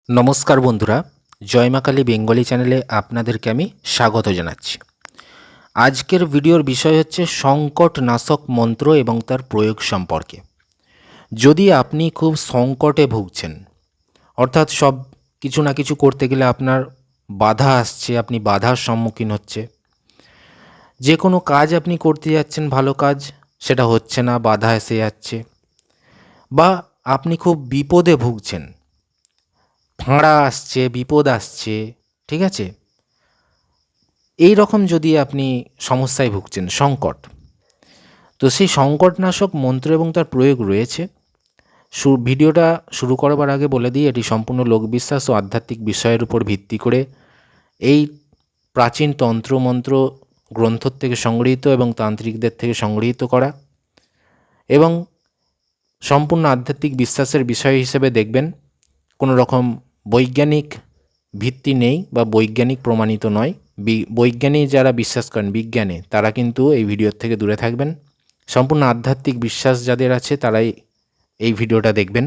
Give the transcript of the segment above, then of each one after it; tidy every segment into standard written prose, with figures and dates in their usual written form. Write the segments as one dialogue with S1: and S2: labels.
S1: নমস্কার বন্ধুরা, জয় মা কালী বেঙ্গলি চ্যানেলে আপনাদেরকে আমি স্বাগত জানাচ্ছি। আজকের ভিডিওর বিষয় হচ্ছে সংকটনাশক মন্ত্র এবং তার প্রয়োগ সম্পর্কে। যদি আপনি খুব সংকটে ভুগছেন, অর্থাৎ সব কিছু না কিছু করতে গেলে আপনার বাধা আসছে, আপনি বাধার সম্মুখীন হচ্ছে, যে কোনো কাজ আপনি করতে যাচ্ছেন, ভালো কাজ, সেটা হচ্ছে না, বাধা এসে যাচ্ছে, বা আপনি খুব বিপদে ভুগছেন, ফাঁড়া আসছে, বিপদ আসছে, ঠিক আছে, এই রকম যদি আপনি সমস্যায় ভুগছেন, সংকট, তো সেই সংকটনাশক মন্ত্র এবং তার প্রয়োগ রয়েছে। ভিডিওটা শুরু করবার আগে বলে দিই, এটি সম্পূর্ণ লোকবিশ্বাস ও আধ্যাত্মিক বিষয়ের উপর ভিত্তি করে এই প্রাচীন তন্ত্রমন্ত্র গ্রন্থ থেকে সংগৃহীত এবং তান্ত্রিকদের থেকে সংগৃহীত করা, এবং সম্পূর্ণ আধ্যাত্মিক বিশ্বাসের বিষয় হিসেবে দেখবেন কোনো রকম বৈজ্ঞানিক ভিত্তি নেই বা বৈজ্ঞানিক প্রমাণিত নয়। বৈজ্ঞানিক যারা বিশ্বাস করেন বিজ্ঞানে, তারা কিন্তু এই ভিডিওর থেকে দূরে থাকবেন। সম্পূর্ণ আধ্যাত্মিক বিশ্বাস যাদের আছে তারাই এই ভিডিওটা দেখবেন।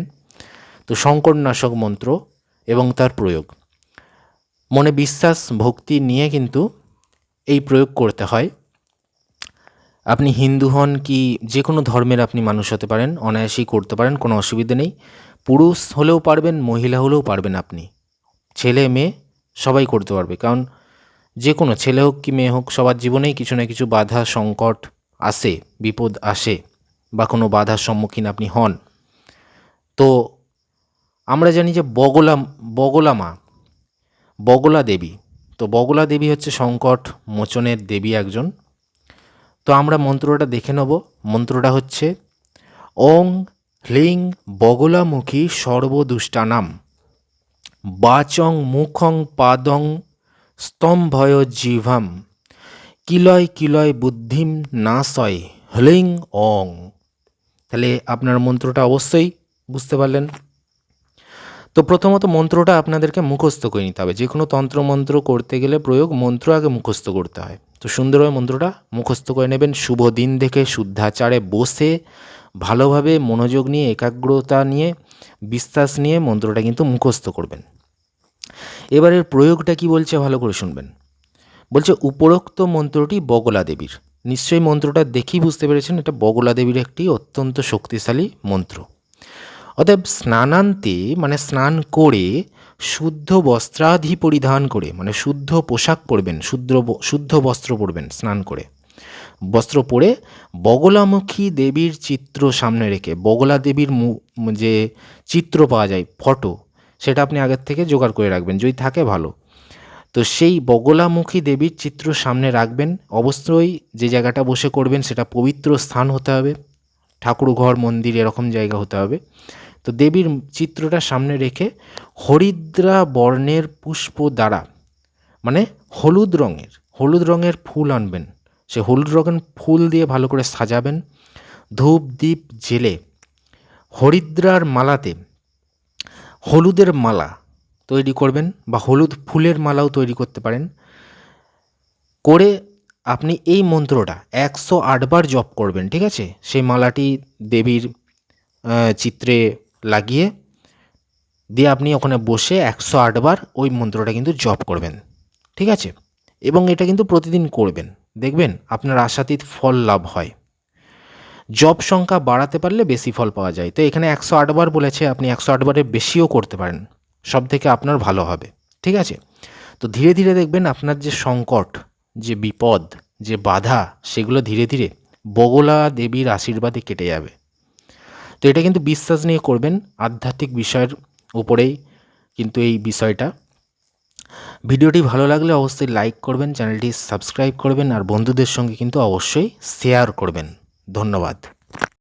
S1: তো সংকটনাশক মন্ত্র এবং তার প্রয়োগ, মনে বিশ্বাস ভক্তি নিয়ে কিন্তু এই প্রয়োগ করতে হয়। আপনি হিন্দু হন কি যে কোনো ধর্মের আপনি মানুষ হতে পারেন, অনায়াসেই করতে পারেন, কোনো অসুবিধা নেই। পুরুষ হলেও পারবেন, মহিলা হলেও পারবেন, আপনি ছেলে মেয়ে সবাই করতে পারবে। কারণ যে কোনো ছেলে হোক কি মেয়ে হোক, সবার জীবনেই কিছু না কিছু বাধা সংকট আসে, বিপদ আসে, বা কোনো বাধার সম্মুখীন আপনি হন। তো আমরা জানি যে বগলা দেবী, তো বগলা দেবী হচ্ছে সংকট মোচনের দেবী একজন। তো আমরা মন্ত্রটা দেখে নেব। মন্ত্রটা হচ্ছে ওং হ্লিং বগলামুখী সর্বদুষ্টানাম বাচং মুখং পাদং স্তম্ভয় জিভাম কিলয় কিলয় বুদ্ধিম নাশয় হ্লিং অং। তাহলে আপনার মন্ত্রটা অবশ্যই বুঝতে পারলেন। তো প্রথমত মন্ত্রটা আপনাদেরকে মুখস্থ করে নিতে হবে। যে কোনো তন্ত্রমন্ত্র করতে গেলে প্রয়োগ মন্ত্র আগে মুখস্থ করতে হয়। তো সুন্দরভাবে মন্ত্রটা মুখস্থ করে নেবেন। শুভ দিন দেখে শুদ্ধাচারে বসে ভালোভাবে মনোযোগ নিয়ে, একাগ্রতা নিয়ে, বিশ্বাস নিয়ে মন্ত্রটা কিন্তু মুখস্থ করবেন। এবারের প্রয়োগটা কি বলছে ভালো করে শুনবেন। বলছে উপরোক্ত মন্ত্রটি বগলা দেবীর। নিশ্চয়ই মন্ত্রটা দেখেই বুঝতে পেরেছেন এটা বগলা দেবীর একটি অত্যন্ত শক্তিশালী মন্ত্র। অতএব স্নানান্তে মানে স্নান করে শুদ্ধ বস্ত্রাধি পরিধান করে, মানে শুদ্ধ পোশাক পরবেন, শুদ্ধ বস্ত্র পরবেন, স্নান করে বস্ত্র পরে বগলামুখী দেবীর চিত্র সামনে রেখে, বগলা দেবীর যে চিত্র পাওয়া যায় ফটো, সেটা আপনি আগের থেকে জোগাড় করে রাখবেন, যদি থাকে ভালো। তো সেই বগলামুখী দেবীর চিত্র সামনে রাখবেন। অবশ্যই যে জায়গাটা বসে করবেন সেটা পবিত্র স্থান হতে হবে, ঠাকুর ঘর মন্দির এরকম জায়গা হতে হবে। তো দেবীর চিত্রটা সামনে রেখে হরিদ্রা বর্ণের পুষ্প দ্বারা, মানে হলুদ রঙের ফুল আনবেন, সে হলুদ রঙের ফুল দিয়ে ভালো করে সাজাবেন। ধূপ দ্বীপ জেলে হরিদ্রার মালাতে হলুদের মালা তৈরি করবেন, বা হলুদ ফুলের মালাও তৈরি করতে পারেন। করে আপনি এই মন্ত্রটা 108 বার জপ করবেন, ঠিক আছে। সেই মালাটি দেবীর চিত্রে লাগিয়ে দিয়ে আপনি ওখানে বসে 108 বার ওই মন্ত্রটা কিন্তু জপ করবেন, ঠিক আছে। এবং এটা কিন্তু প্রতিদিন করবেন, দেখবেন আপনার আশাতীত ফল লাভ হয়। জপ সংখ্যা বাড়াতে পারলে বেশি ফল পাওয়া যায়। তো এখানে 108 বার বলেছে, আপনি 108 বারের বেশিও করতে পারেন, সব থেকে আপনার ভালো হবে, ঠিক আছে। তো ধীরে ধীরে দেখবেন আপনার যে সংকট, যে বিপদ, যে বাধা, সেগুলো ধীরে ধীরে বগলা দেবীর আশীর্বাদে কেটে যাবে। তো এটা কিন্তু বিশ্বাস নিয়ে করবেন, আধ্যাত্মিক বিষয়ের উপরেই কিন্তু এই বিষয়টা। ভিডিওটি ভালো লাগলে অবশ্যই লাইক করবেন, চ্যানেলটি সাবস্ক্রাইব করবেন, আর বন্ধুদের সঙ্গে কিন্তু অবশ্যই শেয়ার করবেন। ধন্যবাদ।